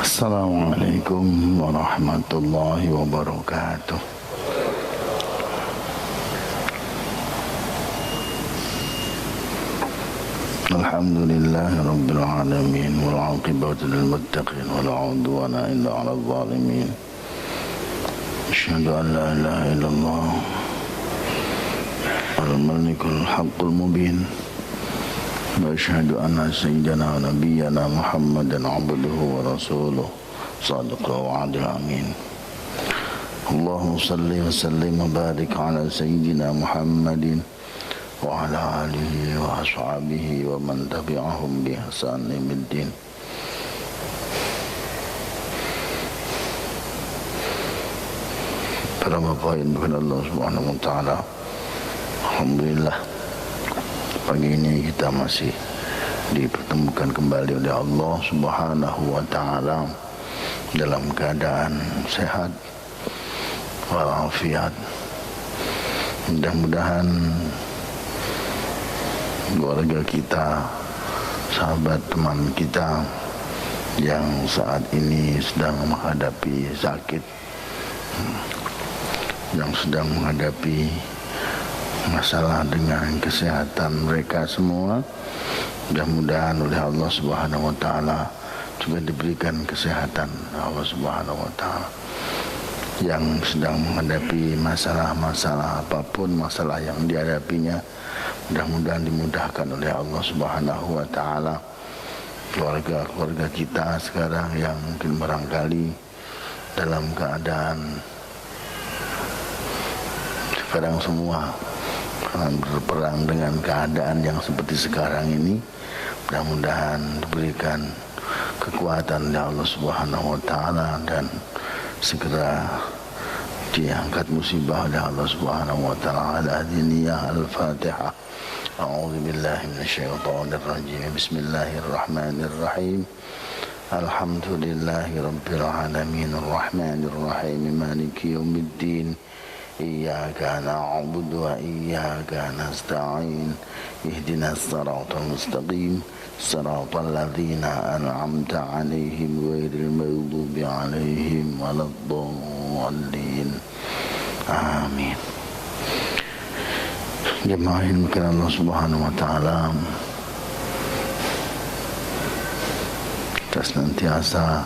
Assalamualaikum warahmatullahi wabarakatuh. Alhamdulillahi rabbil alamin wal 'aqibatu lil muttaqin wala 'udwana illa 'alal zalimin. Asyhadu an la ilaha illallah al-malikul haqqul mubin. Wa asyhadu anna sayyidana wa nabiyyana Muhammadan 'abduhu wa rasuluh shadiqul wa'dil amin. Allahumma salli wa sallim wa barik ala sayyidina Muhammadin wa ala alihi wa ashabihi wa man tabi'ahum bi ihsan ila yaumil Para bapak yang dimuliakan Allah Subhanahu wa taala. Alhamdulillah, pagi ini kita masih dipertemukan kembali oleh Allah Subhanahu wa taala dalam keadaan sehat walafiat. Mudah-mudahan keluarga kita, sahabat teman kita yang saat ini sedang menghadapi sakit, yang sedang menghadapi masalah dengan kesehatan mereka semua, mudah-mudahan oleh Allah Subhanahu wa taala juga diberikan kesehatan Allah Subhanahu wa taala. Yang sedang menghadapi masalah-masalah apapun masalah yang dihadapinya, mudah-mudahan dimudahkan oleh Allah Subhanahu wa taala. Keluarga-keluarga kita sekarang yang mungkin barangkali dalam keadaan sekarang semua berperang dengan keadaan yang seperti sekarang ini, mudah-mudahan diberikan kekuatan oleh Allah Subhanahu wa taala dan segera diangkat musibah oleh Allah Subhanahu wa taala. Al-Adiniyah Al-Fatihah. A'udzu billahi minasyaitonir rajim. Bismillahirrahmanirrahim. Alhamdulillahi rabbil alamin arrahmanir rahim maliki yaumiddin. Iyyaka na'budu wa iyyaka nasta'in. Ihdinas siratal mustaqim. Siratal ladzina an'amta 'alaihim ghairil maghdubi 'alaihim waladdallin. Amin. Jemaah yang dimuliakan Allah Subhanahu wa taala, kita senantiasa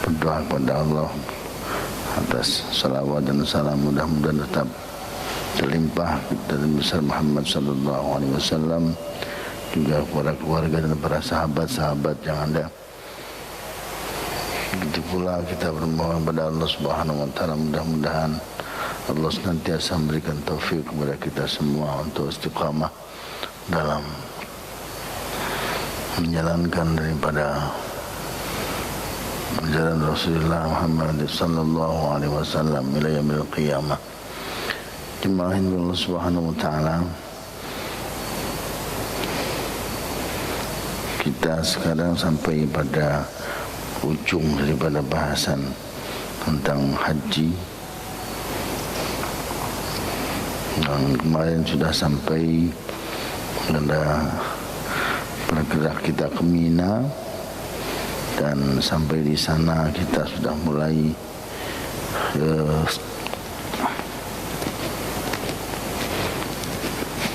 berdoa kepada Allah atas salawat dan salam, mudah-mudahan tetap terlimpah kita Nabi besar Muhammad sallallahu alaihi wasallam, juga kepada keluarga dan para sahabat-sahabat yang ada. Begitu pula kita bermohon kepada Allah Subhanahu wa taala, mudah-mudahan Allah senantiasa memberikan taufik kepada kita semua untuk istiqamah dalam menjalankan daripada jalan Rasulullah Muhammad sallallahu alaihi wasallam ila yaumil qiyamah. Jemaah Allah Subhanahu wa taala, kita sekarang sampai pada ujung daripada bahasan tentang haji. Dan kemarin sudah sampai pada bergerak kita ke Mina, dan sampai di sana kita sudah mulai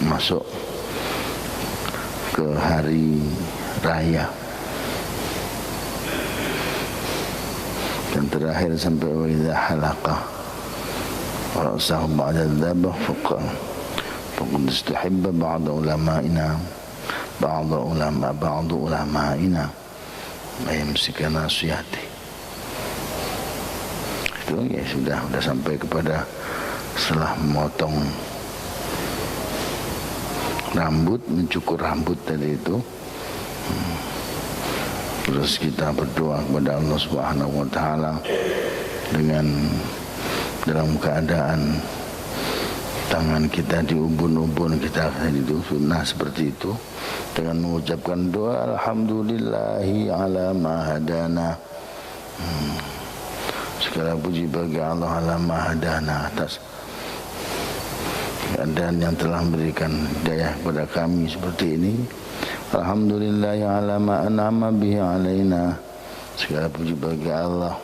masuk ke hari raya, dan terakhir sampai wa idza halaqah wa ra'sahu ba'da dzabh faqad istahibba ba'd ulama'ina ayamsikana suyati. Itu ya sudah sampai kepada setelah memotong rambut, mencukur rambut tadi itu. Terus kita berdoa kepada Allah Subhanahu wa taala dengan dalam keadaan tangan kita di ubun-ubun kita, itu sunnah seperti itu, dengan mengucapkan doa alhamdulillahi ala ma hadana. Segala puji bagi Allah ala ma hadana, atas keadaan yang telah memberikan hidayah kepada kami seperti ini. Alhamdulillah ala ma an'ama bihi alaina Segala puji bagi Allah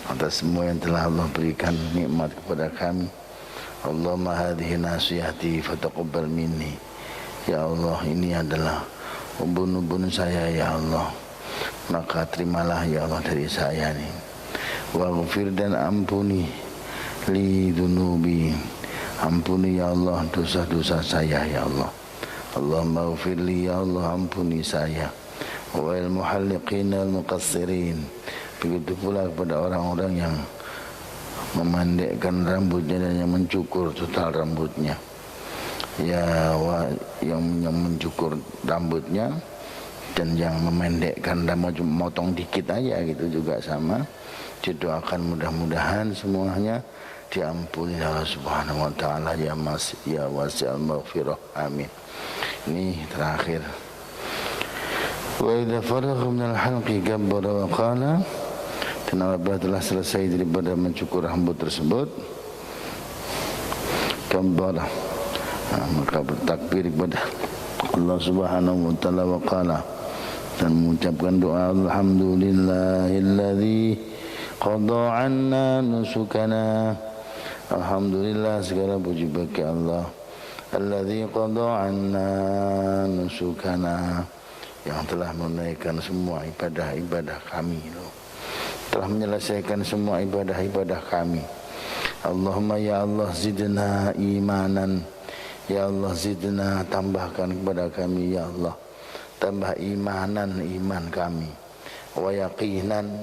atas semua yang telah Allah berikan nikmat kepada kami. Allahumma hadhihi nasihati fataqabbal minni. Ya Allah, ini adalah ubun-ubun saya ya Allah, maka terimalah ya Allah dari saya ini. Waghfir, dan ampuni li dunubi, ampuni ya Allah dosa-dosa saya ya Allah. Allahumma ghfir li ya Allah, ampuni saya. Wal muhalliqin wal muqassirin, begitu pula kepada orang-orang yang memendekkan rambutnya dan yang mencukur total rambutnya. Ya, yang mencukur rambutnya dan yang memendekkan rambut cuma motong dikit aja gitu juga sama. Didoakan mudah-mudahan semuanya diampuni Allah Subhanahu wa taala ya wasi'al maghfirah. Amin. Ini terakhir. Wa idza faragha minal halqi kabbara wa qala, dan apabila telah selesai daripada mencukur rambut tersebut, kabbara, maka bertakbir kepada Allah Subhanahu wa taala wa qala, dan mengucapkan doa alhamdulillahilladzi qada 'anna nusukana. Alhamdulillah, segala puji bagi Allah, alladzi qada 'anna nusukana, yang telah menunaikan semua ibadah-ibadah kami, telah menyelesaikan semua ibadah-ibadah kami. Allahumma ya Allah zidna imanan, ya Allah zidna, tambahkan kepada kami ya Allah, tambah imanan, iman kami, wa yaqinan,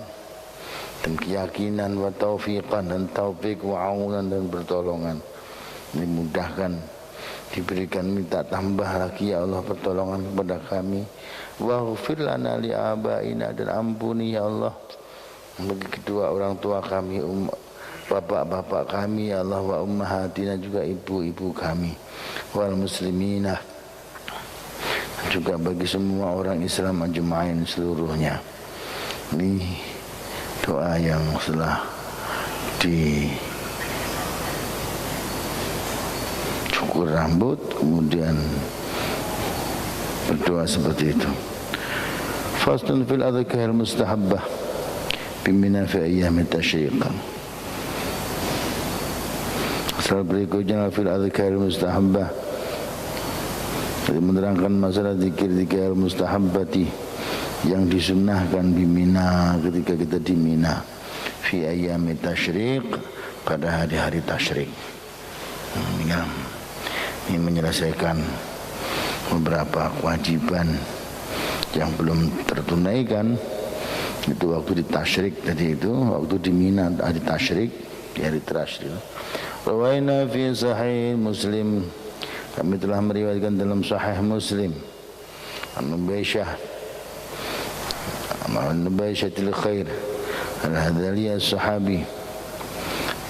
dan keyakinan, wa taufiqan, dan taufik, wa aunan, dan pertolongan. Dimudahkan, diberikan, minta tambah lagi ya Allah pertolongan kepada kami. Waghfir lana li abaina, dan ampuni ya Allah bagi kedua orang tua kami, bapak-bapak kami ya Allah, wa ummahatina, juga ibu-ibu kami, wal muslimina, juga bagi semua orang Islam ajma'in seluruhnya. Ini doa yang setelah dicukur rambut kemudian berdoa seperti itu. Faslun fil adhkar mustahabbah bimina fi ayyam at-tashriq. Asal berikutnya fil adhkar mustahabbah, jadi menerangkan masalah zikir-zikir mustahabbati yang disunnahkan di Mina, ketika kita di Mina, fi ayyam at-tashriq, pada hari-hari tasyrik. Ini menyelesaikan beberapa kewajiban yang belum tertunaikan. Itu waktu di tasyrik tadi, itu waktu di Mina hari tasyrik, di hari tasyrik. Rawaina fi sahih Muslim, kami telah meriwayatkan dalam sahih Muslim, An-Nubaisyah Nubaisyahil Khair Al-Hadaliyah Sahabi,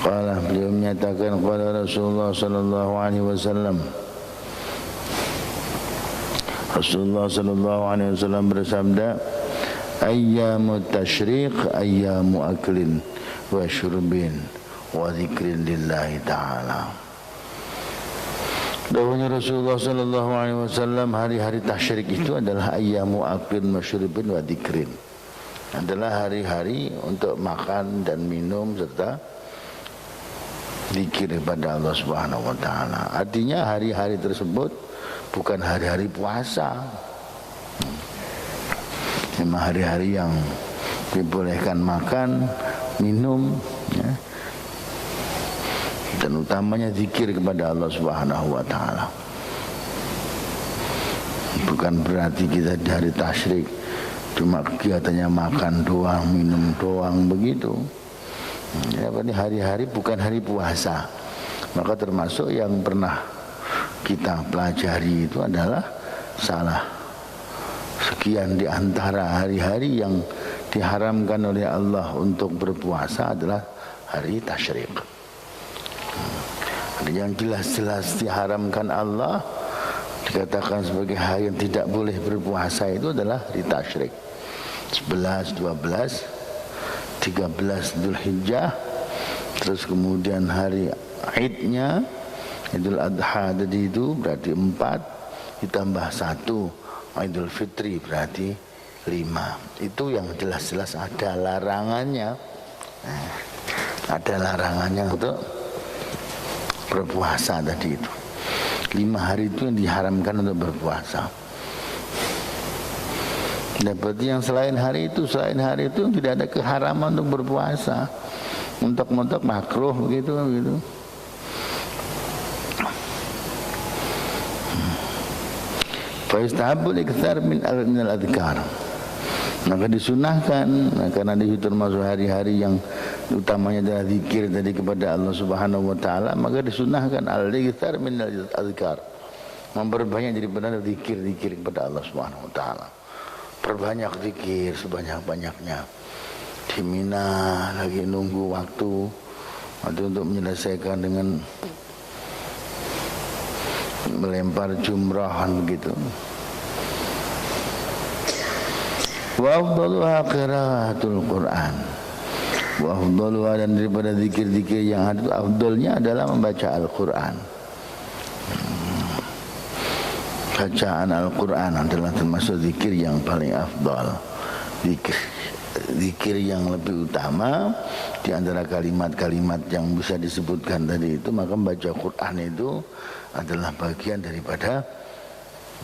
qala, beliau menyatakan, qala Rasulullah sallallahu alaihi wasallam, Rasulullah sallallahu alaihi wasallam bersabda, ayyamut tasyriq ayyamu aklin wa syurbin wa dzikrin lillahi ta'ala. Dahulunya Rasulullah sallallahu alaihi wasallam, hari-hari tasyrik itu adalah ayyamu aklin wa syurbin wa dzikrin, adalah hari-hari untuk makan dan minum serta zikir kepada Allah Subhanahu wa taala. Artinya hari-hari tersebut bukan hari-hari puasa. Memang hari-hari yang dibolehkan makan, minum, ya, dan utamanya zikir kepada Allah Subhanahu wa taala. Bukan berarti kita di hari tasyrik cuma kegiatannya makan doang, minum doang begitu. Ya, ini hari-hari bukan hari puasa. Maka termasuk yang pernah kita pelajari itu adalah salah sekian di antara hari-hari yang diharamkan oleh Allah untuk berpuasa adalah hari tasyrik. Yang jelas-jelas diharamkan Allah, dikatakan sebagai hari yang tidak boleh berpuasa, itu adalah hari tasyrik. 11, 12, 13 Dzulhijjah, terus kemudian hari Idnya, Idul Adha tadi itu berarti 4, ditambah 1 Idul Fitri berarti Itu yang jelas-jelas ada larangannya. Ada larangannya untuk berpuasa tadi itu. 5 hari itu yang diharamkan untuk berpuasa. Dan berarti yang selain hari itu yang tidak ada keharaman untuk berpuasa. Mentok-mentok makruh begitu. Fa'istahabul iktsar min al-adhkar. Maka disunahkan, karena itu termasuk hari-hari yang utamanya adalah zikir tadi kepada Allah Subhanahu wa taala, maka disunahkan al-iktsar min al-adhkar. Memperbanyak daripada zikir kepada Allah Subhanahu wa taala. Perbanyak zikir sebanyak-banyaknya. Di Mina lagi nunggu waktu untuk menyelesaikan dengan melempar jumrah begitu. Wa afdaluha qiraatul Quran. Wa afdaluha, dan daripada zikir-zikir yang ada, afdalnya adalah membaca Al-Quran. Bacaan Al-Quran adalah termasuk zikir yang paling afdal. Zikir yang lebih utama di antara kalimat-kalimat yang bisa disebutkan tadi itu, maka membaca Quran itu adalah bagian daripada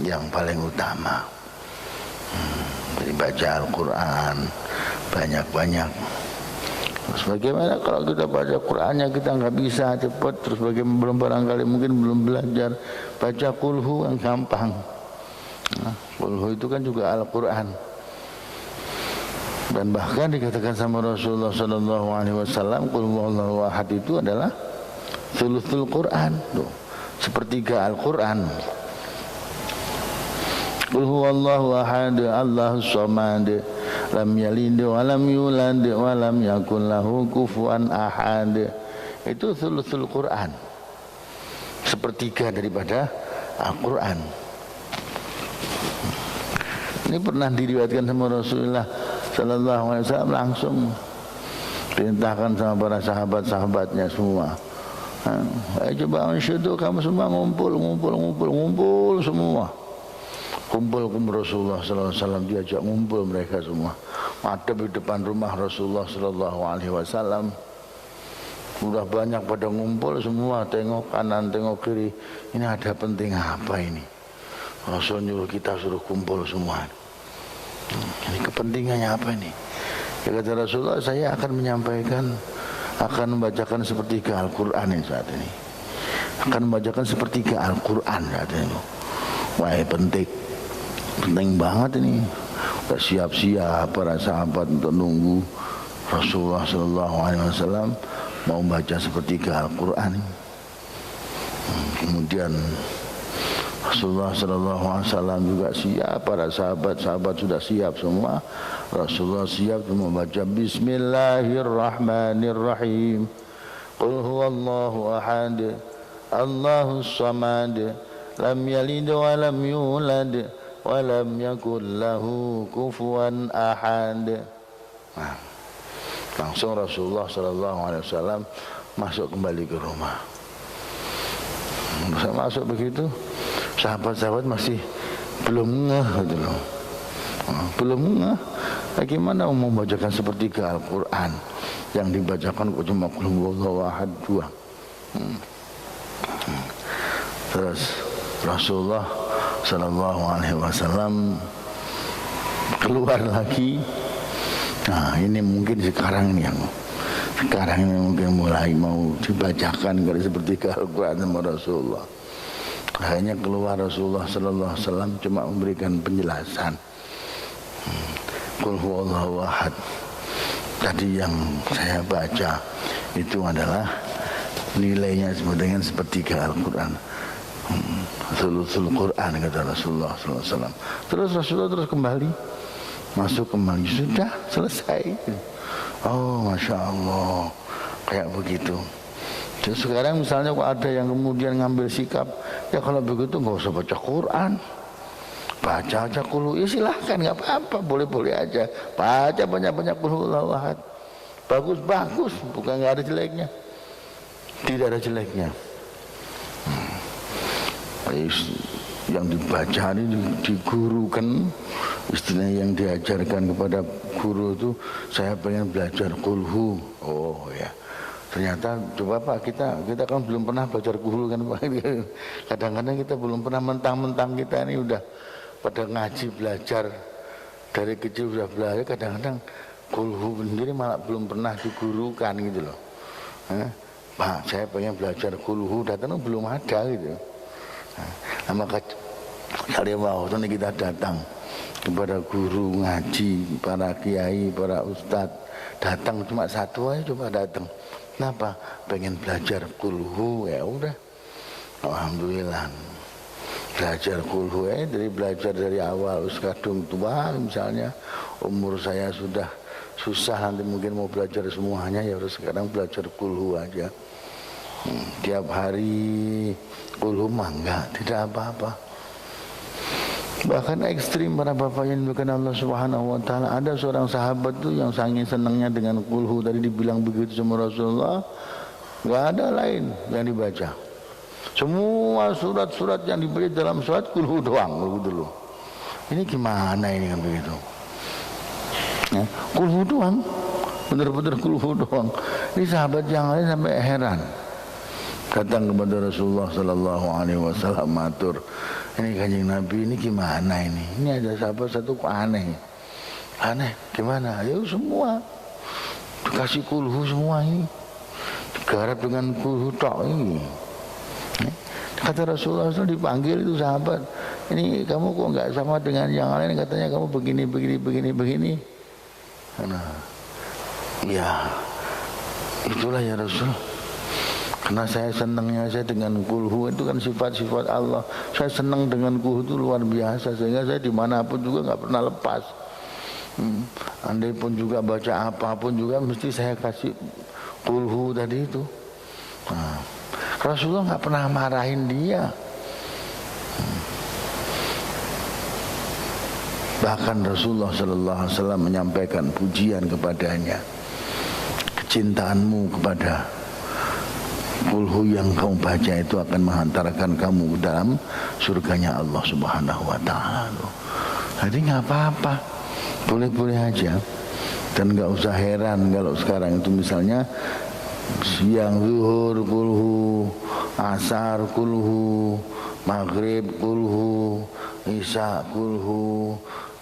yang paling utama. Jadi baca Al-Quran banyak-banyak. Terus bagaimana kalau kita baca Qurannya kita nggak bisa cepat, terus bagaimana belum barangkali mungkin belum belajar baca kulhu yang gampang. Kulhu itu kan juga Al-Quran. Dan bahkan dikatakan sama Rasulullah sallallahu alaihi wasallam, qul huwallahu ahad itu adalah thuluthul Quran. Tuh, sepertiga Al-Quran. Qul huwallahu ahad, Allahus samad, lam yalid wa lam yulad wa lam yakul lahu kufuwan ahad. Itu thuluthul Quran. Sepertiga daripada Al-Quran. Ini pernah diriwayatkan sama Rasulullah sallallahu alaihi wasallam, langsung perintahkan sama para sahabat-sahabatnya semua. Ayo coba ansyidu, kamu semua ngumpul semua. Kumpul Rasulullah sallallahu alaihi wasallam, diajak ngumpul mereka semua. Madep di depan rumah Rasulullah sallallahu alaihi wasallam. Sudah banyak pada ngumpul semua, tengok kanan, tengok kiri. Ini ada penting apa ini? Rasul nyuruh kita suruh kumpul semua. Ini kepentingannya apa ini? Ya, kata Rasulullah, saya akan menyampaikan, akan membacakan sepertiga Al-Quran ini saat ini. Akan membacakan sepertiga Al-Quran saat ini. Wah, penting banget ini. Sudah siap-siap para sahabat untuk nunggu Rasulullah sallallahu alaihi wasallam mau membaca sepertiga Al-Quran. Kemudian Rasulullah sallallahu alaihi wasallam juga siap, para sahabat sudah siap semua. Rasulullah siap membaca Bismillahirrahmanirrahim. Qul huwallahu ahad, Allahus samad, lam yalid wa lam yulad wa lam yakul lahu kufuwan ahad. Nah, langsung Rasulullah sallallahu alaihi wasallam masuk kembali ke rumah. Masuk begitu, sahabat-sahabat masih belum ngeh gitu loh. Belum ngeh bagaimana mau membacakan sepertiga Al-Quran yang dibacakan cuma qul huwallahu ahad 2. Terus Rasulullah sallallahu alaihi wasallam keluar lagi. Nah, ini mungkin sekarang ini mungkin mulai mau dibacakan kali sepertiga Al-Quran sama Rasulullah. Akhirnya keluar Rasulullah sallallahu alaihi wasallam cuma memberikan penjelasan. Qul huwallahu ahad. Tadi yang saya baca itu adalah nilainya dengan sepertiga Al-Quran. Thuluthul Quran, kata Rasulullah sallallahu alaihi wasallam. Terus Rasulullah terus kembali sudah selesai. Oh, masya Allah, kayak begitu. Jadi sekarang misalnya kok ada yang kemudian ngambil sikap, ya kalau begitu nggak usah baca Quran, baca aja qul, ya silahkan, nggak apa-apa, boleh-boleh aja, baca banyak-banyak qul huwallahu ahad, bagus-bagus, bukan nggak ada jeleknya, tidak ada jeleknya. yang dibaca ini digurukan, istilah yang diajarkan kepada guru itu, saya pengen belajar kulhu. Oh ya, ternyata coba Pak, kita kan belum pernah belajar kulhu kan Pak. Kadang-kadang kita belum pernah, mentang-mentang kita ini udah pada ngaji belajar dari kecil sudah belajar, kadang-kadang kulhu sendiri malah belum pernah digurukan gitu loh. Pak, saya pengen belajar kulhu, datang belum ada gitu. Nah, maka kali waktu ini kita datang kepada guru ngaji, para kiai, para ustadz, datang cuma satu aja, coba datang. Kenapa? Pengen belajar kulhu, ya udah. Alhamdulillah. Belajar kulhu belajar dari awal, kadung tua misalnya, umur saya sudah susah, nanti mungkin mau belajar semuanya, ya harus sekarang belajar kulhu aja. Tiap hari kulhu mangga, tidak apa-apa. Bahkan ekstrim para bapak yang dimuliakan Allah Subhanahu wa taala. Ada seorang sahabat tuh yang saking senangnya dengan kulhu, tadi dibilang begitu sama Rasulullah, enggak ada lain yang dibaca. Semua surat-surat yang dibaca dalam surat kulhu doang dulu. Ini gimana ini kan begitu? Ya, kulhu doang. Benar-benar kulhu doang. Ini sahabat yang lain sampai heran. Datang kepada Rasulullah sallallahu alaihi wasallam matur, ini Kanjeng Nabi, ini gimana ini? Ini ada sahabat satu kok aneh. Aneh gimana? Ya semua dikasih kulhu semua ini. Digarap dengan kulhu tok ini. Kata Rasulullah SAW, dipanggil itu sahabat, ini kamu kok enggak sama dengan yang lain, katanya kamu begini. Nah, ya itulah ya Rasul. Karena saya senangnya saya dengan kulhu, itu kan sifat-sifat Allah. Saya senang dengan kulhu itu luar biasa, sehingga saya dimanapun juga nggak pernah lepas. Andai pun juga baca apapun juga mesti saya kasih kulhu tadi itu. Nah, Rasulullah nggak pernah marahin dia. Bahkan Rasulullah Sallallahu Alaihi Wasallam menyampaikan pujian kepadanya, kecintaanmu kepada kulhu yang kamu baca itu akan menghantarkan kamu ke dalam surganya Allah Subhanahu wa taala. Jadi nggak apa-apa, boleh-boleh aja. Dan nggak usah heran kalau sekarang itu misalnya siang zuhur kulhu, asar kulhu, maghrib kulhu, isya kulhu,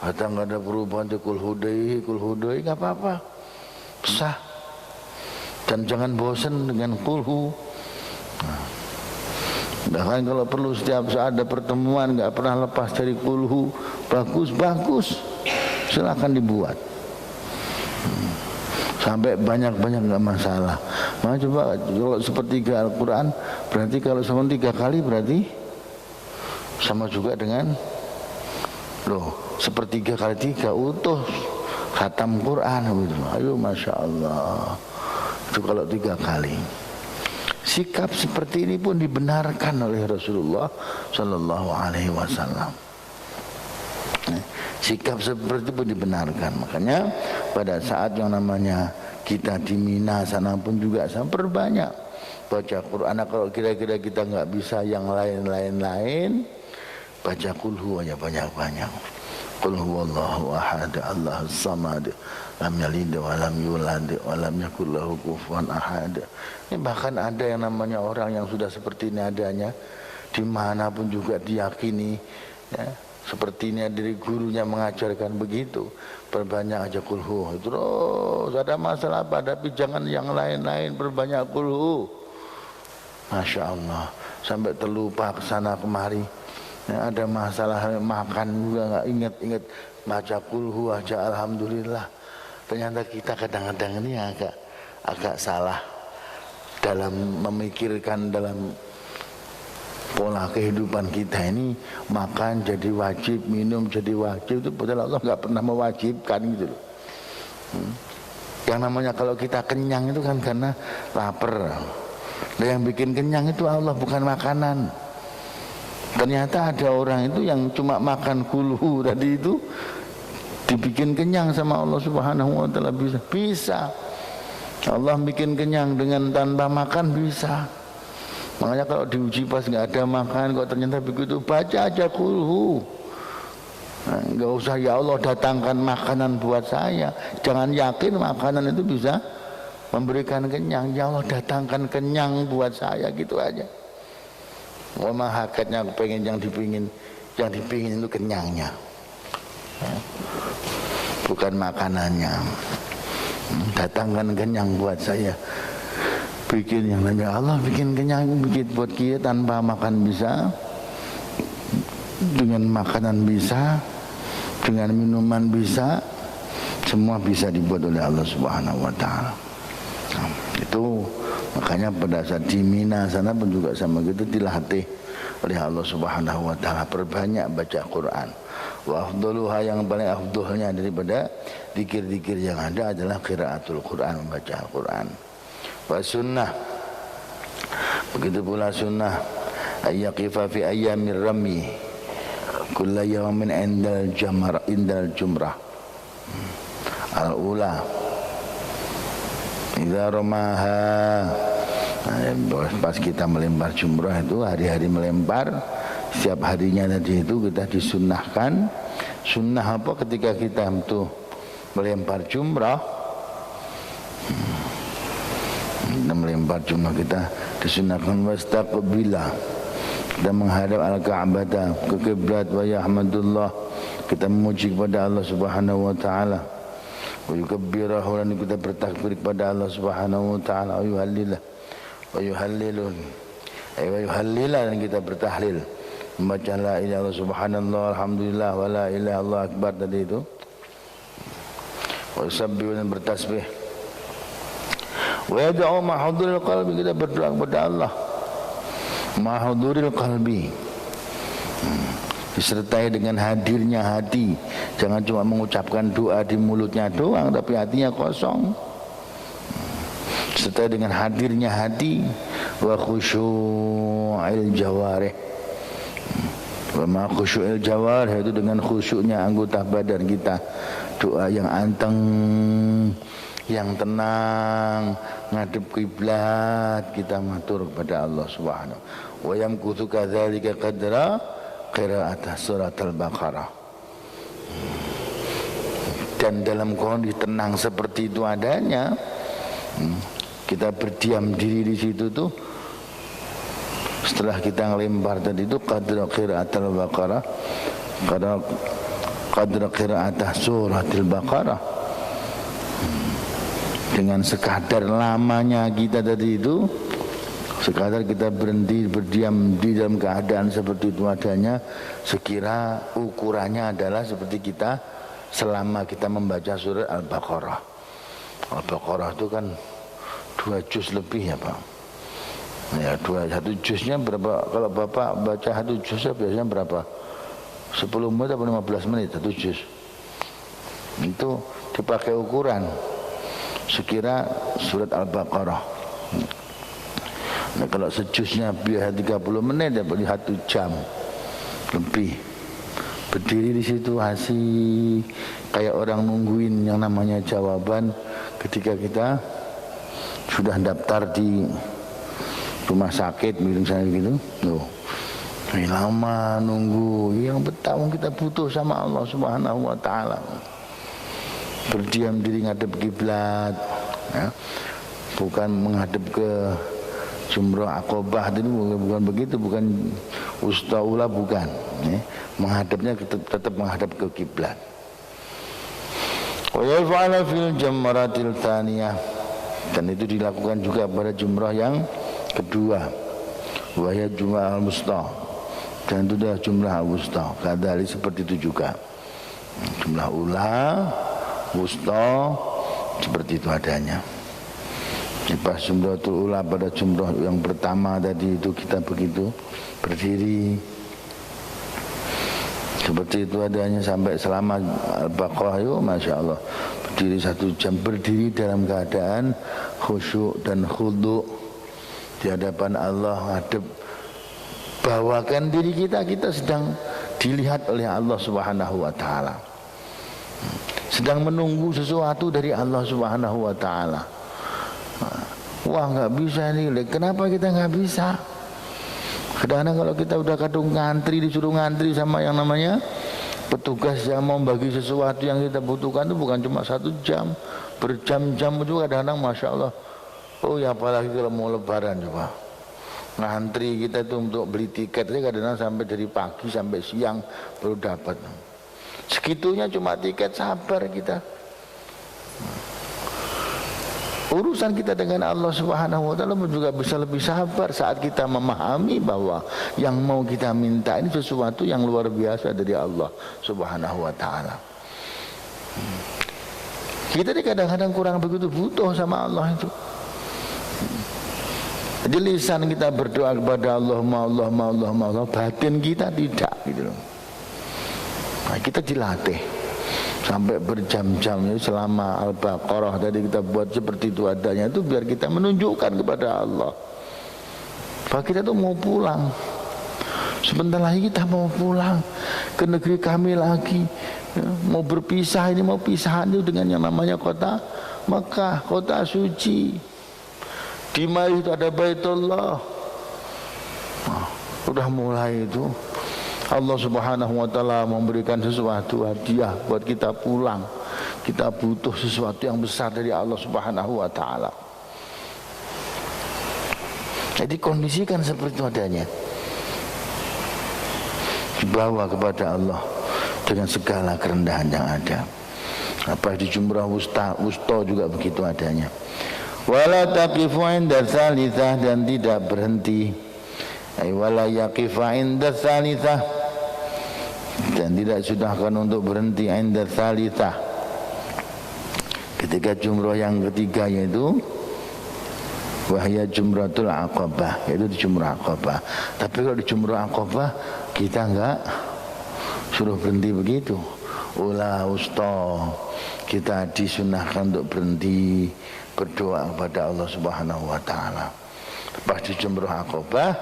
atau nggak ada perubahan di kulhu dai nggak apa-apa, sah. Dan jangan bosan dengan kulhu. Bahkan kalau perlu setiap saat ada pertemuan nggak pernah lepas dari kulhu, bagus, silakan dibuat. Sampai banyak nggak masalah. Maka coba kalau sepertiga Al-Quran, berarti kalau sama 3 kali berarti sama juga dengan sepertiga kali 3 utuh khatam Quran gitu. Ayo Masya Allah. Itu kalau 3 kali. Sikap seperti ini pun dibenarkan oleh Rasulullah Sallallahu Alaihi Wasallam. Sikap seperti itu pun dibenarkan. Makanya pada saat yang namanya kita di Mina sana pun juga perbanyak baca Quran. Nah, kalau kira-kira kita nggak bisa yang lain-lain, baca kulhu aja banyak-banyak. Qul huwallahu ahad, Allahus samad, lam yalid wa lam yulad wa lam yakul lahu kufuwan ahad. Ini bahkan ada yang namanya orang yang sudah seperti ini adanya, dimanapun juga diyakini, ya, seperti ini dari gurunya mengajarkan begitu, perbanyak aja kulhu. Terus ada masalah apa, tapi jangan yang lain-lain, perbanyak kulhu. Masya Allah, sampai terlupa kesana kemari. Ya, ada masalah makan juga nggak ingat baca kulhu aja, alhamdulillah. Ternyata kita kadang-kadang ini agak salah dalam memikirkan, dalam pola kehidupan kita ini. Makan jadi wajib, minum jadi wajib, itu padahal Allah nggak pernah mewajibkan gitu loh. Yang namanya kalau kita kenyang itu kan karena lapar. Dan yang bikin kenyang itu Allah, bukan makanan. Ternyata ada orang itu yang cuma makan kulhu tadi itu dibikin kenyang sama Allah Subhanahu wa taala. Bisa Allah bikin kenyang dengan tanpa makan, bisa. Makanya kalau diuji pas nggak ada makan kok ternyata begitu, baca aja kulhu. Nggak usah ya Allah datangkan makanan buat saya. Jangan yakin makanan itu bisa memberikan kenyang. Ya Allah datangkan kenyang buat saya, gitu aja. Wama hakatnya aku pengen yang dipingin itu kenyangnya, bukan makanannya. Datangkan kenyang buat saya. Bikin yang namanya Allah bikin kenyang, bikin buat kita tanpa makan bisa, dengan makanan bisa, dengan minuman bisa, semua bisa dibuat oleh Allah Subhanahu wa taala. Itu makanya pada saat di Mina sana pun juga sama gitu, dilatih oleh Allah Subhanahu wa taala perbanyak baca Quran. Wa afdaluha, yang paling afdalnya daripada zikir-zikir yang ada adalah qiraatul Quran, membaca Al-Quran. Wa sunnah, begitu pula sunnah ayyaqifa fi ayyamir rami kulla yawmin indal jumrah al-ula idza ramaha. Pas kita melempar jumrah itu, hari-hari melempar, setiap harinya tadi itu kita disunnahkan. Sunnah apa ketika kita itu melempar jumrah? Kita melempar jumrah, kita disunnahkan wastaqbila, kita menghadap al-Ka'bah ke kiblat, wa yahmadullah, kita memuji kepada Allah Subhanahu wa taala, wa yukabbirahu, dan kita bertakbir kepada Allah Subhanahu wa taala, wa yuhallilah, wa yuhallilun, wa yuhallilah, dan kita bertahlil, membaca la ilaha illallah subhanallah alhamdulillah wa la ilaha illallah akbar tadi itu, wa yusabbihu, dan bertasbih, wa yad'u mahuduril qalbi, kita berdoa kepada Allah mahuduril qalbi, disertai dengan hadirnya hati. Jangan cuma mengucapkan doa di mulutnya doang tapi hatinya kosong. Serta dengan hadirnya hati, wa khusyu'il jawarih, wa ma khusyu'il jawarih, itu dengan khusyuknya anggota badan kita. Doa yang anteng, yang tenang, ngadep kiblat, kita matur kepada Allah Subhanahu. Wa yamkuthu kadzalika qadra qira'at surat al-Baqarah. Dan dalam kondisi tenang seperti itu adanya, kita berdiam diri di situ tuh, setelah kita ngelempar tadi itu qadra qira'at al-Baqarah, qadra qira'at surat al-Baqarah, dengan sekadar lamanya kita tadi itu, sekadar kita berhenti berdiam di dalam keadaan seperti itu adanya, sekira ukurannya adalah seperti kita selama kita membaca surat Al-Baqarah. Al-Baqarah itu kan 2 juz lebih ya Pak. Ya, 1 juznya berapa? Kalau Bapak baca 1 juznya biasanya berapa? 10 menit atau 15 menit 1 juz. Itu dipakai ukuran sekira surat Al-Baqarah. Nah, kalau sejusnya biasa 30 menit ya boleh 1 jam lebih. Berdiri di situ asik kayak orang nungguin yang namanya jawaban ketika kita sudah daftar di rumah sakit misalnya gitu. Loh, ini lama nunggu, yang betah kita butuh sama Allah Subhanahu wa taala. Berdiam diri ngadep kiblat, ya. Bukan menghadap ke Jumrah Aqobah, itu bukan begitu, bukan Ustaula, bukan, ya. Menghadapnya tetap menghadap ke kiblat. Wa yaf'ala fil jamratil tsaniyah, dan itu dilakukan juga pada jumrah yang kedua. Wa ya jumrah al-wusta, dan itu adalah jumrah al-wusta. Kadali seperti itu juga. Jumrah ula, wusta, seperti itu adanya. Pas jumratul ula, pada jumrah yang pertama tadi itu kita begitu berdiri seperti itu adanya sampai selama Al-Baqarah itu, Masya Allah, berdiri 1 jam, berdiri dalam keadaan khusyuk dan khudu di hadapan Allah, hadap, bawakan diri kita sedang dilihat oleh Allah Subhanahu wa taala, sedang menunggu sesuatu dari Allah Subhanahu wa taala. Wah, nggak bisa nih, kenapa kita nggak bisa? Kadang-kadang kalau kita udah kadung ngantri, disuruh ngantri sama yang namanya petugas yang mau bagi sesuatu yang kita butuhkan itu bukan cuma 1 jam, berjam-jam juga kadang-kadang, Masya Allah. Oh ya, apalagi kalau mau lebaran coba. Ngantri kita itu untuk beli tiket kadang-kadang sampai dari pagi sampai siang baru dapat. Segitunya cuma tiket, sabar kita. Urusan kita dengan Allah Subhanahu wa taala juga bisa lebih sabar saat kita memahami bahwa yang mau kita minta ini sesuatu yang luar biasa dari Allah Subhanahu wa taala. Kita ini kadang-kadang kurang begitu butuh sama Allah itu. Jadi lisan kita berdoa kepada Allah, Allah, Allah, batin kita tidak gitu loh. Nah, kita dilatih sampai berjam-jam selama Al-Baqarah tadi kita buat seperti itu adanya itu biar kita menunjukkan kepada Allah bahwa kita tuh mau pulang. Sebentar lagi kita mau pulang ke negeri kami lagi, ya, mau berpisah. Ini mau pisahan itu dengan yang namanya kota Mekah, kota suci. Di mana itu ada Baitullah. Nah, udah mulai itu Allah Subhanahu wa taala memberikan sesuatu hadiah buat kita pulang. Kita butuh sesuatu yang besar dari Allah Subhanahu wa taala. Jadi kondisikan seperti itu adanya. Dibawa kepada Allah dengan segala kerendahan yang ada. Apa di jumrah wusta juga begitu adanya. Wala taqifu 'inda tsalitsah, dan tidak berhenti. Ay wala yaqifu 'inda tsalitsah, dan tidak sudahkan untuk berhenti 'inda tsalitsah ketika jumrah yang ketiga, yaitu wahya jumratul aqabah, yaitu di jumrah aqabah. Tapi kalau di jumrah aqabah kita enggak suruh berhenti begitu. Ula usta, kita disunahkan untuk berhenti berdoa kepada Allah Subhanahu wa taala. Pas di jumrah aqabah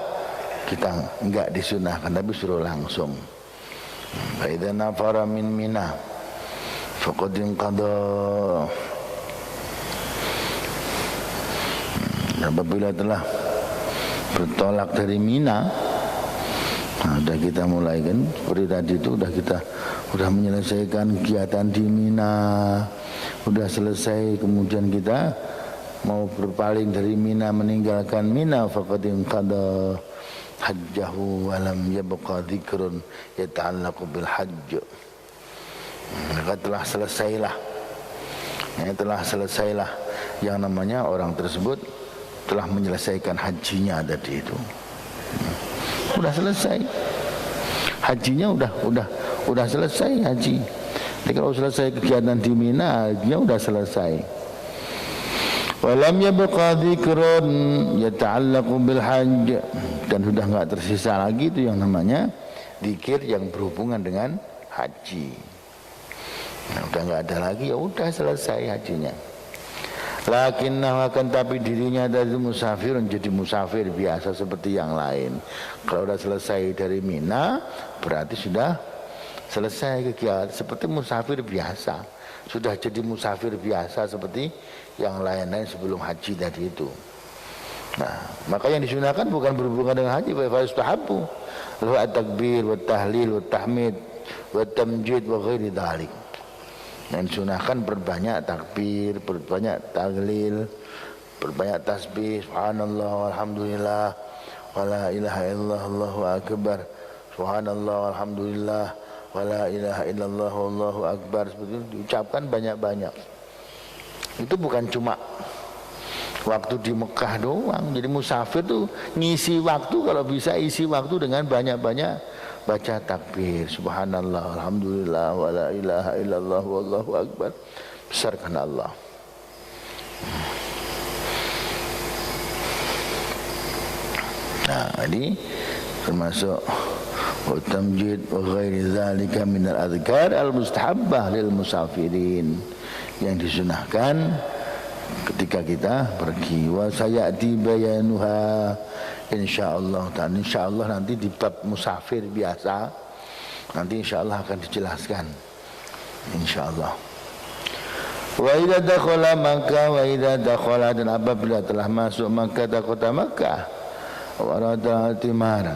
kita enggak disunahkan, tapi suruh langsung. Fa idza nafara min Mina faqad inqada. Apabila telah bertolak dari Mina, sudah kita mulai kan seperti tadi itu udah menyelesaikan kegiatan di Mina, udah selesai, kemudian kita mau berpaling dari Mina, meninggalkan Mina, faqad inqada hajjahu wa lam yabqa dzikrun yata'allaqu bil hajj. Maka telah selesailah yang namanya orang tersebut telah menyelesaikan hajinya tadi itu. Udah selesai hajinya, udah selesai haji. Jadi kalau selesai kegiatan di Mina, hajinya udah selesai. Walam yabqa dzikrun yata'allaqu bil hajj, dan sudah enggak tersisa lagi itu yang namanya zikir yang berhubungan dengan haji. Nah, udah enggak ada lagi, ya udah selesai hajinya. Lakinnah, akan tapi dirinya dari musafir, jadi musafir biasa seperti yang lain. Kalau sudah selesai dari Mina, berarti sudah selesai kegiatan seperti musafir biasa. Sudah jadi musafir biasa seperti yang lain-lain sebelum haji tadi itu. Nah, maka yang disunahkan bukan berhubungan dengan haji, fa yustahabbu lahu at-takbir wa tahlil wa tahmid wa tamjid wa ghairi dzalik. Yang disunahkan berbanyak takbir, berbanyak tahlil, berbanyak tasbih, subhanallah walhamdulillah wala ilaha illallah Allahu akbar, subhanallah walhamdulillah wala ilaha illallah wallahu akbar, seperti itu diucapkan banyak-banyak. Itu bukan cuma waktu di Mekah doang. Jadi musafir tuh ngisi waktu, kalau bisa isi waktu dengan banyak-banyak baca takbir, subhanallah, alhamdulillah, wala ilaha illallah, wallahu akbar. Besarkan Allah. Nah, ini termasuk tamjid wa ghairi dzalika min al-adhkar al-mustahabbah lil musafirin, yang disunahkan ketika kita pergi. Wa sayati bayanuha insyaallah, dan insyaallah nanti di bab musafir biasa nanti insyaallah akan dijelaskan insyaallah. Wa idza dakhala Makkah, wa idza dakhala, dan apabila telah masuk Makkah, kota Makkah, warada timar.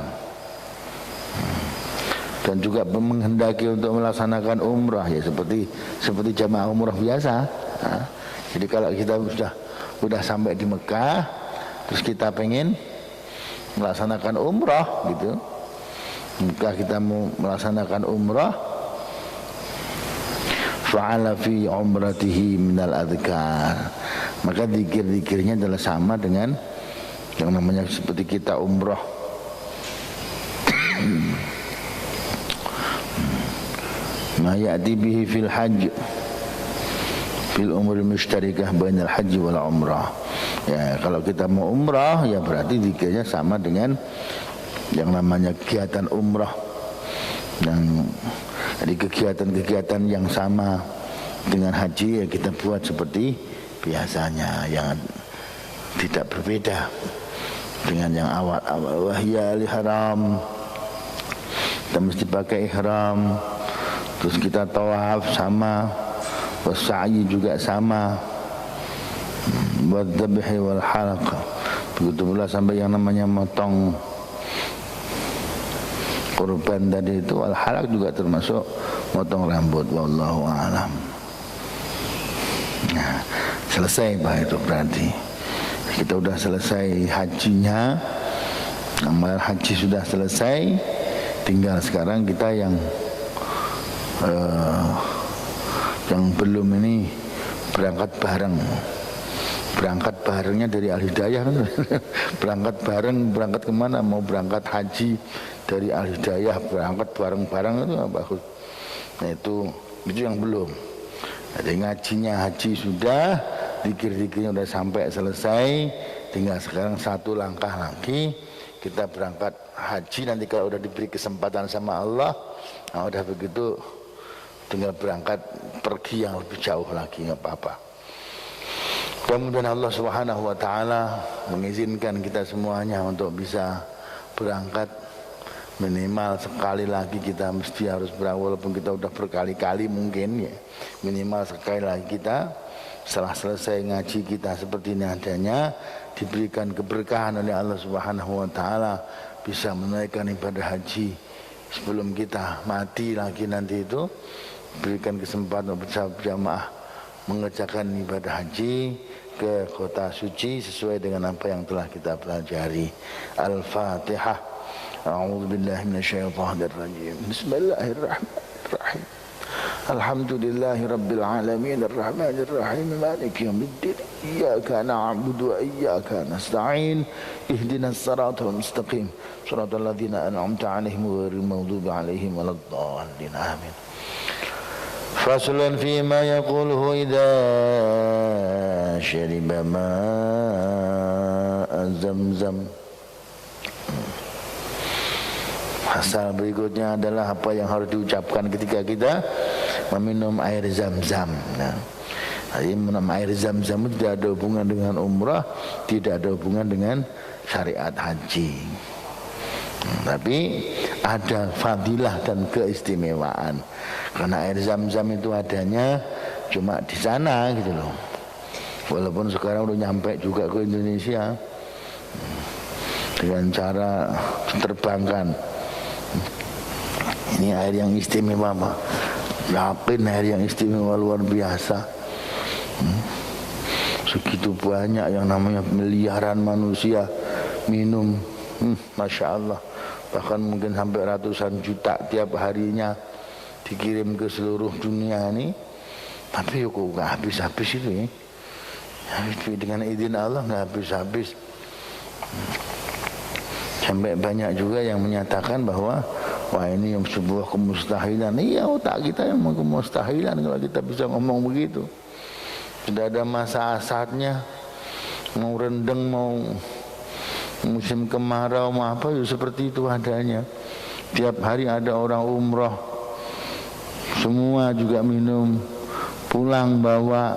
Dan juga menghendaki untuk melaksanakan umrah ya seperti jamaah umrah biasa. Nah, jadi kalau kita sudah sampai di Mekah, terus kita pengen melaksanakan umrah gitu, Mekah kita mau melaksanakan umrah, fa'ala fi umratihi minal adhkar, maka zikir-zikirnya adalah sama dengan yang namanya seperti kita umrah. Ma ya'ti bihi fil hajj fil umur musytarikah bainal haji wal umrah. Ya, kalau kita mau umrah ya berarti zikirnya sama dengan yang namanya kegiatan umrah. Dan jadi kegiatan-kegiatan yang sama dengan haji ya kita buat seperti biasanya, yang tidak berbeda dengan yang awal-awal. Wahya li haram, kita mesti pakai ihram. Terus kita tawaf sama, wassa'i juga sama, wadzabhi wal halaq, begitu pula sampai yang namanya motong kurban tadi itu, wal halaq juga termasuk motong rambut. Wallahu a'lam. Nah, selesai Pak, itu berarti kita sudah selesai hajinya, amal haji sudah selesai, tinggal sekarang kita yang belum ini berangkat bareng. Berangkat barengnya dari Al-Hidayah kan? berangkat kemana? Mau berangkat haji dari Al-Hidayah, berangkat bareng-bareng itu bagus. Nah itu yang belum. Jadi ngajinya haji sudah, zikir-zikirnya sudah sampai selesai, tinggal sekarang satu langkah lagi kita berangkat haji. Nanti kalau udah diberi kesempatan sama Allah, nah udah begitu tinggal berangkat pergi yang lebih jauh lagi, nggak apa-apa. Kemudian Allah Subhanahu wa taala mengizinkan kita semuanya untuk bisa berangkat. Minimal sekali lagi kita mesti harus berangkat, walaupun kita udah berkali-kali mungkin ya. Minimal sekali lagi kita setelah selesai ngaji kita seperti ini adanya, diberikan keberkahan oleh Allah Subhanahu wa taala, bisa menunaikan ibadah haji sebelum kita mati lagi nanti itu, berikan kesempatan untuk berjamaah mengerjakan ibadah haji ke kota suci sesuai dengan apa yang telah kita pelajari. Al-Fatihah. A'udzu billahi minasyaitonir rajim. Bismillahirrahmanirrahim. Alhamdulillahi rabbil alamin arrahmanir rahim maliki yaumiddin. Iyyaka na'budu wa iyyaka nasta'in. Ihdinas siratal mustaqim. Shiratal ladzina an'amta 'alaihim ghairil maghdubi 'alaihim waladdallin. Amin. Faslun fima yaquluhu idza syariba ma'a zamzam. Pasal berikutnya adalah apa yang harus diucapkan ketika kita meminum air zam-zam. Nah, minum air zam-zam itu tidak ada hubungan dengan umrah, tidak ada hubungan dengan syariat haji. Tapi ada fadilah dan keistimewaan. Karena air zam-zam itu adanya cuma di sana gitu loh. Walaupun sekarang udah nyampe juga ke Indonesia dengan cara diterbangkan. Ini air yang istimewa, yakin air yang istimewa luar biasa. Segitu banyak yang namanya miliaran manusia minum, Masya Allah. Bahkan mungkin sampai ratusan juta tiap harinya dikirim ke seluruh dunia ini. Tapi kok nggak habis-habis itu ya. Dengan izin Allah nggak habis-habis. Sampai banyak juga yang menyatakan bahwa wah ini yang sebuah kemustahilan. Iya, otak kita yang mau kemustahilan kalau kita bisa ngomong begitu. Sudah ada masa asatnya, mau rendeng, mau musim kemarau, mau apa ya seperti itu adanya. Tiap hari ada orang umrah, semua juga minum, pulang bawa,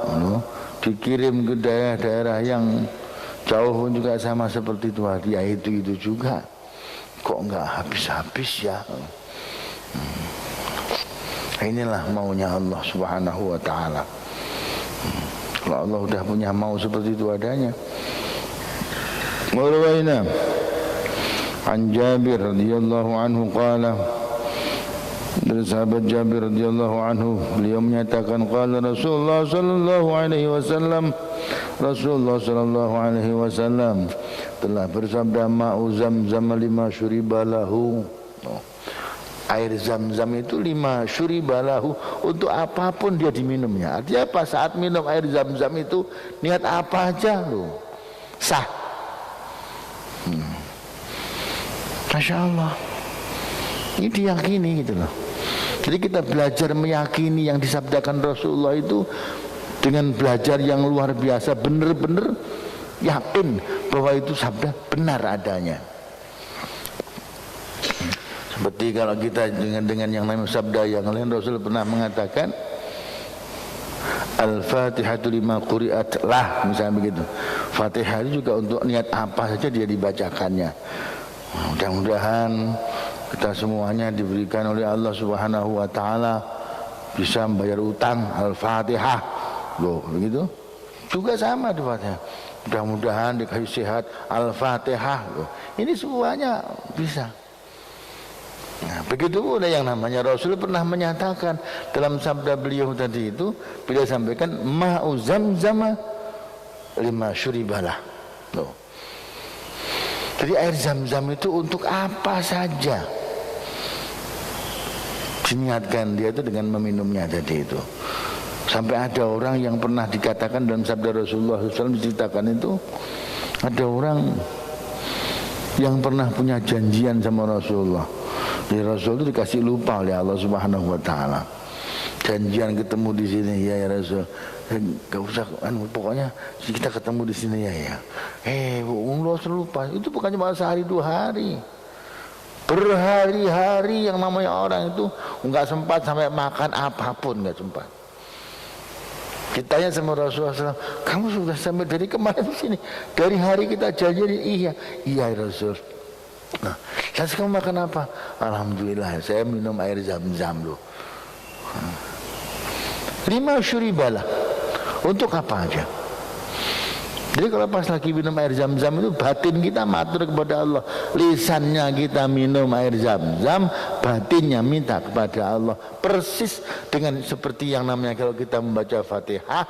dikirim ke daerah-daerah yang jauh pun juga sama seperti itu. Ya itu juga. Kok enggak habis-habis ya? Inilah maunya Allah Subhanahu wa taala. Kalau Allah udah punya mau seperti itu adanya. Warwaina An Jabir radhiyallahu anhu qala, dari sahabat Jabir radhiyallahu anhu, beliau menyatakan qala Rasulullah sallallahu alaihi wasallam, Rasulullah sallallahu alaihi wasallam telah bersabda, ma'u zamzam lima syuribalahu. Air zam-zam itu lima syuribalahu, untuk apapun dia diminumnya. Artinya apa? Saat minum air zam-zam itu niat apa aja loh sah. Masya Allah, ini diyakini gitu loh. Jadi kita belajar meyakini yang disabdakan Rasulullah itu dengan belajar yang luar biasa, benar-benar yakin bahwa itu sabda benar adanya. Seperti kalau kita dengan yang namanya sabda yang lain, Rasul pernah mengatakan Al-Fatihatu lima quri'at lah, misalnya begitu. Fatihah itu juga untuk niat apa saja dia dibacakannya. Mudah-mudahan kita semuanya diberikan oleh Allah Subhanahu wa taala bisa membayar utang. Al-Fatihah loh, begitu. Juga sama di Fatihah. Mudah-mudahan dikasih sehat. Al-Fatihah loh. Ini semuanya bisa. Nah, begitu pula yang namanya Rasul pernah menyatakan dalam sabda beliau tadi itu, beliau sampaikan ma'u zamzama lima syuribalah. Loh. Jadi air zam-zam itu untuk apa saja diniatkan dia itu dengan meminumnya tadi itu. Sampai ada orang yang pernah dikatakan dalam sabda Rasulullah SAW diceritakan itu, ada orang yang pernah punya janjian sama Rasulullah. Jadi Rasul itu dikasih lupa oleh Allah Subhanahu wa taala. Janjian ketemu di sini ya Rasul. Enggak usah pokoknya kita ketemu di sini ya. Rasul lupa. Itu bukan cuma sehari dua hari. Berhari-hari yang namanya orang itu enggak sempat sampai makan apapun, enggak sempat. Ditanya sama Rasulullah SAW, kamu sudah sampai dari kemarin di sini? Dari hari kita janjian, iya Rasul. Nah, lalu kamu makan apa? Alhamdulillah, saya minum air zam-zam loh. 5 syuribalah. Untuk apa aja? Jadi kalau pas lagi minum air zam-zam itu batin kita matur kepada Allah. Lisannya kita minum air zam-zam, batinnya minta kepada Allah. Persis dengan seperti yang namanya kalau kita membaca Fatihah,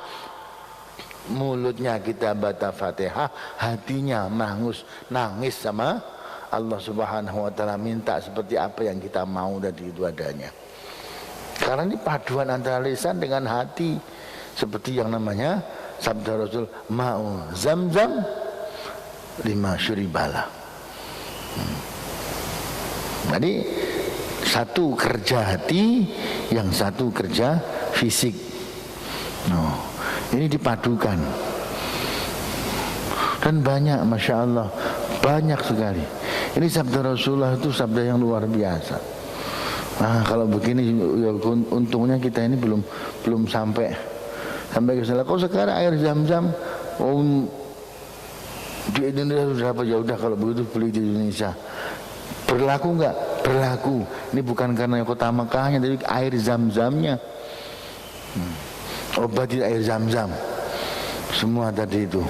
mulutnya kita baca Fatihah, hatinya nangis sama Allah Subhanahu wa taala, minta seperti apa yang kita mau tadi itu adanya. Karena ini paduan antara lisan dengan hati, seperti yang namanya sabda Rasul ma'u zamzam lima syuribalah. Jadi satu kerja hati, yang satu kerja fisik. Ini dipadukan. Dan banyak, Masya Allah, banyak sekali. Ini sabda Rasulullah itu sabda yang luar biasa. Nah, kalau begini ya, untungnya kita ini belum sampai ke sana. Kok sekarang air zam-zam di Indonesia sudah apa? Ya udah kalau begitu beli di Indonesia. Berlaku enggak? Berlaku. Ini bukan karena kota Mekahnya, tapi air zam-zamnya. Obat di air zam-zam. Semua tadi itu.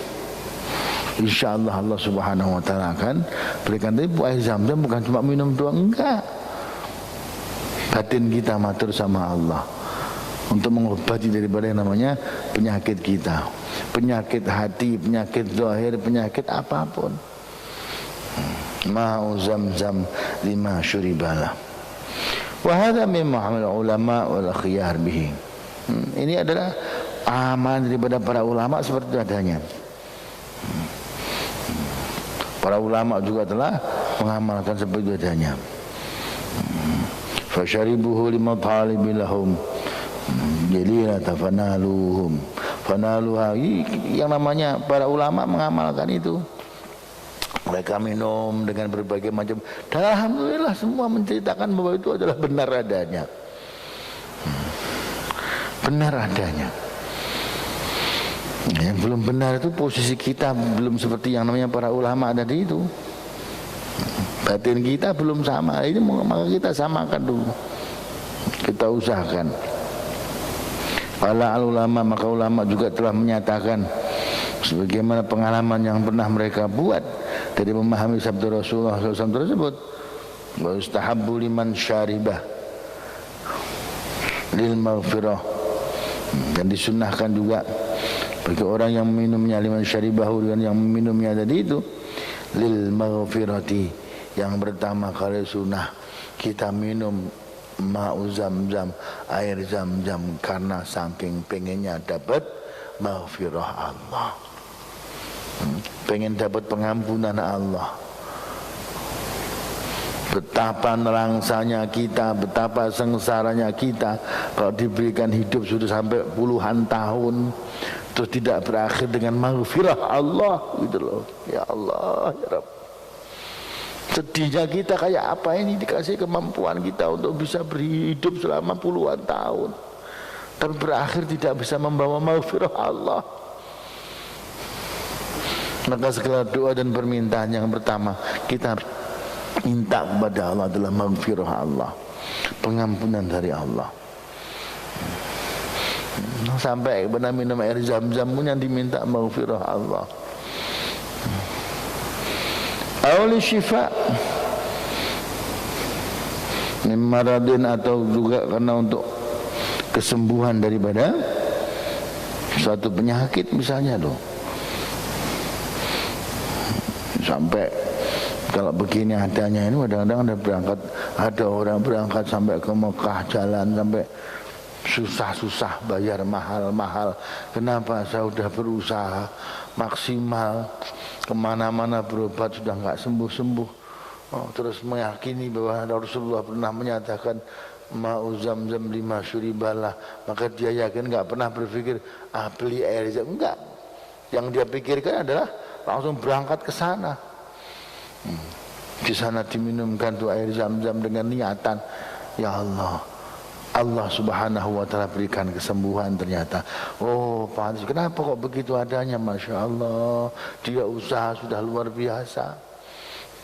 Insya Allah Allah Subhanahu wa taala akan berikan. Tapi air zam-zam bukan cuma minum doang, enggak. Batin kita matur sama Allah untuk mengobati daripada yang namanya penyakit kita, penyakit hati, penyakit zahir, penyakit apapun. Ma'u zamzam lima syuribalah. Wa hadha mimma amal ulama wal khiyar bihi. Ini adalah amalan daripada para ulama seperti itu adanya. Para ulama juga telah mengamalkan seperti itu adanya. Fasyaribuhu limatalibi lahum jalilata fanaluhum fanaluha. Yang namanya para ulama mengamalkan itu. Mereka minum dengan berbagai macam, dan alhamdulillah semua menceritakan bahwa itu adalah benar adanya. Benar adanya. Yang belum benar itu posisi kita belum seperti yang namanya para ulama tadi itu. Batin kita belum sama, ini maka kita samakan dulu. Kita usahakan. Para ulama, maka ulama juga telah menyatakan sebagaimana pengalaman yang pernah mereka buat dari memahami sabda Rasulullah SAW tersebut. Wa yustahabbu liman syaribah lil maghfirah, dan disunnahkan juga bagi orang yang meminumnya, liman syaribahu, yang meminumnya tadi itu, lil maghfirati, yang pertama kali sunnah kita minum ma'u zamzam, air zamzam, karena saking pengennya dapat maghfirah Allah, pengen dapat pengampunan Allah. Betapa nerangsanya kita, betapa sengsaranya kita kalau diberikan hidup sudah sampai puluhan tahun terus tidak berakhir dengan maghfirah Allah gitu loh. Ya Allah, ya Rabb, sedihnya kita kayak apa ini, dikasih kemampuan kita untuk bisa berhidup selama puluhan tahun dan berakhir tidak bisa membawa maghfirah Allah. Maka segala doa dan permintaan yang pertama kita minta kepada Allah adalah maghfirah Allah, pengampunan dari Allah. Sampai kepada minum air zam-zam pun yang diminta maghfirah Allah. Awli syifa min maradin, atau juga karena untuk kesembuhan daripada suatu penyakit misalnya loh. Sampai kalau begini adanya ini kadang-kadang ada orang berangkat sampai ke Mekah, jalan sampai susah-susah bayar mahal-mahal. Kenapa? Saya sudah berusaha maksimal kemana-mana berobat sudah nggak sembuh-sembuh. Terus meyakini bahwa Rasulullah pernah menyatakan ma'u zamzam lima syuribalah, maka dia yakin, nggak pernah berpikir beli air zam, enggak. Yang dia pikirkan adalah langsung berangkat ke sana. Di sana diminumkan tuh air zam-zam dengan niatan, ya Allah, Allah Subhanahu wa Ta'ala berikan kesembuhan. Ternyata oh pantas, kenapa kok begitu adanya, Masya Allah, dia usaha sudah luar biasa,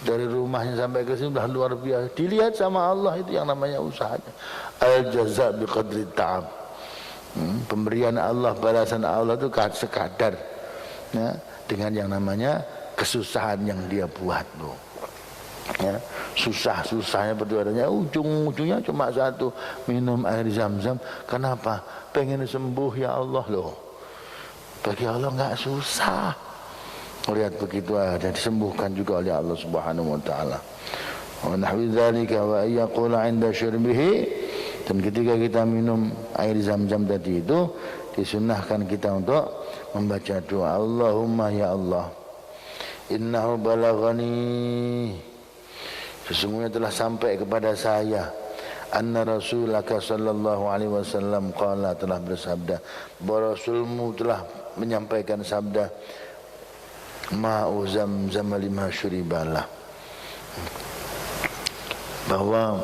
dari rumahnya sampai ke sini sudah luar biasa. Dilihat sama Allah, itu yang namanya usahanya. Al jaza bi qadri ta'ab, pemberian Allah, balasan Allah itu sekadar ya, dengan yang namanya kesusahan yang dia buat loh. Ya, susah-susahnya perjuangannya, ujung-ujungnya cuma satu, minum air zam-zam. Kenapa? Pengen sembuh ya Allah loh. Bagi Allah nggak susah. Lihat begitu ada, disembuhkan juga oleh Allah Subhanahu wa Ta'ala. Wa nahwi dzalika wa yaqula 'inda syurbihi, dan ketika kita minum air zam-zam tadi itu disunnahkan kita untuk membaca doa, Allahumma ya Allah, innahu balaghani, sesungguhnya telah sampai kepada saya, anna rasulaka sallallahu alaihi wasallam qala, telah bersabda, bahwa Rasulmu telah menyampaikan sabda, ma'u zamzam lima syuribalah, bahwa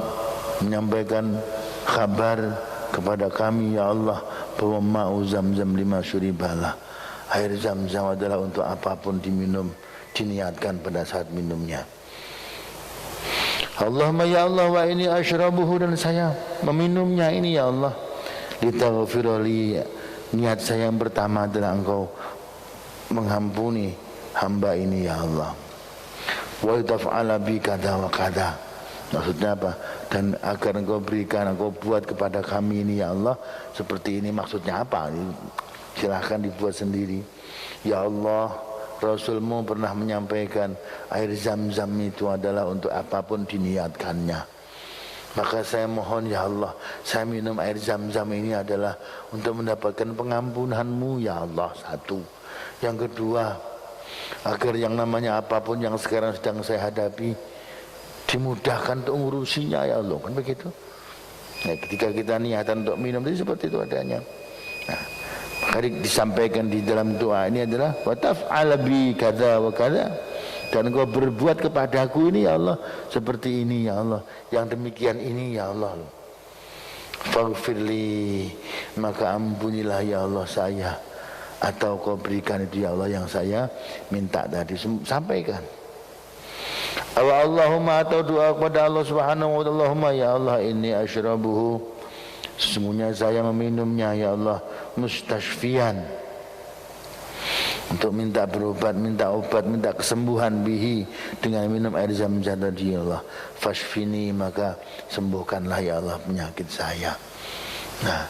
menyampaikan kabar kepada kami ya Allah bahwa ma'u zamzam lima syuribalah, air zam-zam adalah untuk apapun diminum, diniatkan pada saat minumnya. Allahumma ya Allah, wa ini asyrabuhu, dan saya meminumnya ini ya Allah, litaghfirli, niat saya yang pertama adalah Engkau mengampuni hamba ini ya Allah, wa taf'ala bi kada wa kada, maksudnya apa? Dan agar Engkau berikan, Engkau buat kepada kami ini ya Allah seperti ini. Maksudnya apa? Silahkan dibuat sendiri. Ya Allah, Rasulmu pernah menyampaikan air zam-zam itu adalah untuk apapun diniatkannya. Maka saya mohon ya Allah, saya minum air zam-zam ini adalah untuk mendapatkan pengampunanmu ya Allah, satu. Yang kedua, agar yang namanya apapun yang sekarang sedang saya hadapi dimudahkan untuk ngurusinya ya Allah, kan begitu. Nah, ketika kita niatan untuk minum itu seperti itu adanya. Nah, maka disampaikan di dalam doa ini adalah wa taf'al bi kada wa kada, dan Engkau berbuat kepadaku ini ya Allah seperti ini ya Allah, yang demikian ini ya Allah. Faghfirli, maka ampunilah ya Allah saya, atau Kau berikan itu ya Allah yang saya minta tadi. Sampaikan. Allahumma, atau doa kepada Allah Subhanahu wa Ta'ala, Allahumma ya Allah, ini asyrabuhu, sesungguhnya saya meminumnya ya Allah, mustashfian, untuk minta berobat, minta obat, minta kesembuhan bihi dengan minum air zam-zam tadi ya Allah. Fashfini, maka sembuhkanlah ya Allah penyakit saya. Nah,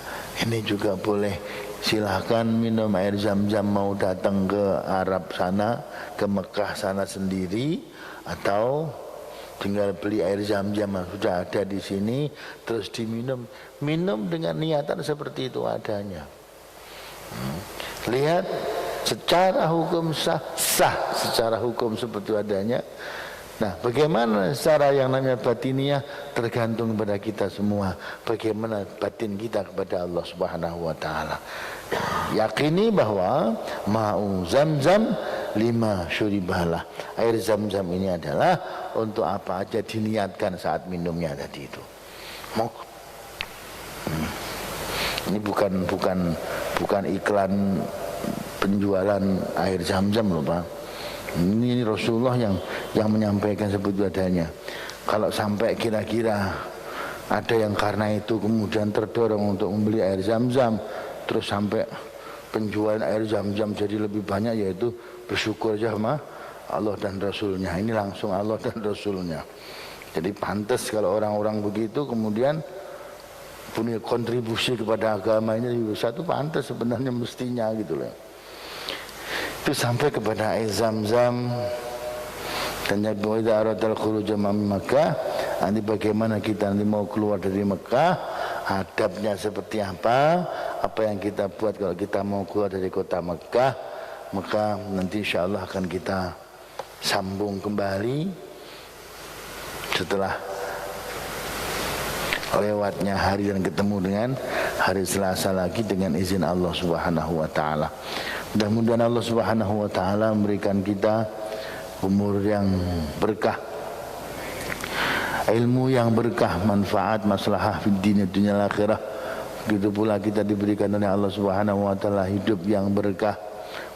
ini juga boleh, silahkan minum air zam-zam mau datang ke Arab sana, ke Mekah sana sendiri, atau tinggal beli air zam-zam yang sudah ada di sini terus diminum. Minum dengan niatan seperti itu adanya. Lihat secara hukum sah secara hukum seperti adanya. Nah, bagaimana secara yang namanya batiniah tergantung kepada kita semua. Bagaimana batin kita kepada Allah Subhanahu wa taala. Yakini bahwa ma'u zam-zam lima syuribalah. Air zam-zam ini adalah untuk apa aja diniatkan saat minumnya tadi itu. Ini bukan iklan penjualan air zam-zam loh Pak. Ini Rasulullah yang menyampaikan seperti adanya. Kalau sampai kira-kira ada yang karena itu kemudian terdorong untuk membeli air zam-zam, terus sampai penjualan air zam-zam jadi lebih banyak, yaitu bersyukur aja sama Allah dan Rasulnya. Ini langsung Allah dan Rasulnya. Jadi pantas kalau orang-orang begitu kemudian punya kontribusi kepada agama ini, satu pantas sebenarnya mestinya gitu loh. Itu sampai kepada air zam-zam. Dan idza aradal khuruj min Makkah, nanti bagaimana kita nanti mau keluar dari Mekah, adabnya seperti apa yang kita buat kalau kita mau keluar dari kota Mekah, maka nanti insyaallah akan kita sambung kembali setelah lewatnya hari dan ketemu dengan hari Selasa lagi dengan izin Allah Subhanahu wa taala. Mudah-mudahan Allah Subhanahu wa taala memberikan kita umur yang berkah, ilmu yang berkah, manfaat, maslahah fid din dunya akhirah. Begitu pula kita diberikan oleh Allah Subhanahu wa taala hidup yang berkah,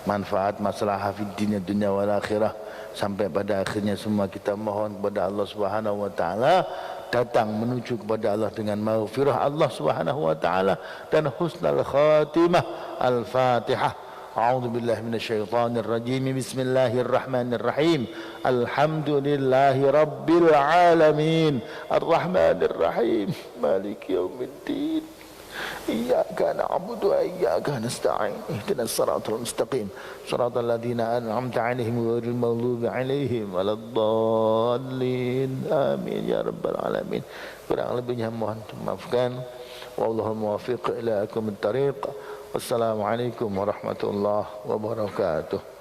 manfaat, maslahah fid din dunya wal akhirah. Sampai pada akhirnya semua kita mohon kepada Allah Subhanahu wa taala, datang menuju kepada Allah dengan maghfirah Allah Subhanahu wa taala dan husnul khatimah. Al-Fatihah. A'udzu billahi minasyaitonir rajim. Bismillahirrahmanirrahim. Alhamdulillahi rabbil alamin. Arrahmanir rahim. Maliki yaumiddin. Iyyaka na'budu wa iyyaka nasta'in. Ihdinas siratal mustaqim. Siratal ladzina an'amta 'alaihim ghairil maghdubi 'alaihim waladdallin. Amin ya rabbal alamin. Kurang lebihnya mohon dimaafkan. Wallahul muwaffiq ila aqwamit thariq. Wassalamualaikum warahmatullahi wabarakatuh.